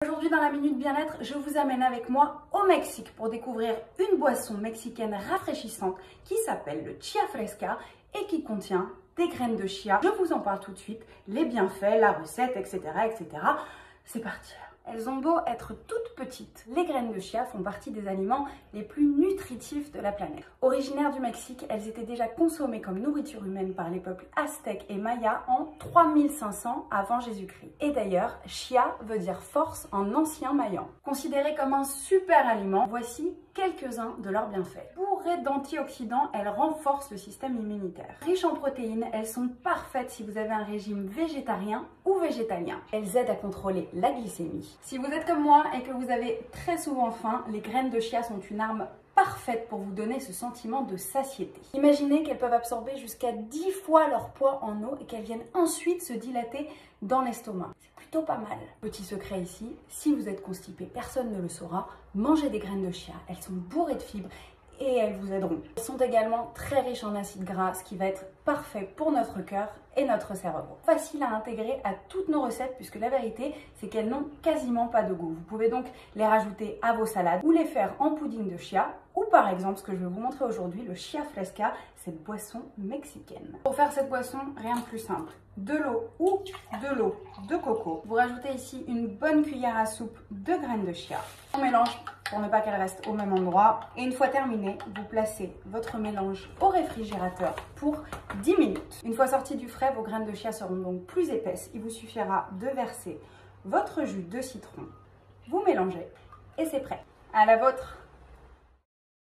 Aujourd'hui dans la Minute Bien-être, je vous amène avec moi au Mexique pour découvrir une boisson mexicaine rafraîchissante qui s'appelle le Chia Fresca et qui contient des graines de chia. Je vous en parle tout de suite, les bienfaits, la recette, etc. etc. C'est parti. Elles ont beau être toutes petites, les graines de chia font partie des aliments les plus nutritifs de la planète. Originaires du Mexique, elles étaient déjà consommées comme nourriture humaine par les peuples aztèques et mayas en 3500 avant Jésus-Christ. Et d'ailleurs, chia veut dire force en ancien mayan. Considérées comme un super aliment, voici quelques-uns de leurs bienfaits. Bourrées d'antioxydants, elles renforcent le système immunitaire. Riches en protéines, elles sont parfaites si vous avez un régime végétarien ou végétalien. Elles aident à contrôler la glycémie. Si vous êtes comme moi et que vous avez très souvent faim, les graines de chia sont une arme parfaite pour vous donner ce sentiment de satiété. Imaginez qu'elles peuvent absorber jusqu'à 10 fois leur poids en eau et qu'elles viennent ensuite se dilater dans l'estomac. C'est plutôt pas mal. Petit secret ici, si vous êtes constipé, personne ne le saura, mangez des graines de chia. Elles sont bourrées de fibres et elles vous aideront. Elles sont également très riches en acides gras, ce qui va être parfait pour notre cœur et notre cerveau. Facile à intégrer à toutes nos recettes puisque la vérité, c'est qu'elles n'ont quasiment pas de goût. Vous pouvez donc les rajouter à vos salades ou les faire en pudding de chia ou par exemple, ce que je vais vous montrer aujourd'hui, le Chia Fresca, cette boisson mexicaine. Pour faire cette boisson, rien de plus simple. De l'eau ou de l'eau de coco. Vous rajoutez ici une bonne cuillère à soupe de graines de chia. On mélange pour ne pas qu'elle reste au même endroit. Et une fois terminé, vous placez votre mélange au réfrigérateur pour 10 minutes. Une fois sorti du frais, vos graines de chia seront donc plus épaisses. Il vous suffira de verser votre jus de citron. Vous mélangez et c'est prêt. À la vôtre!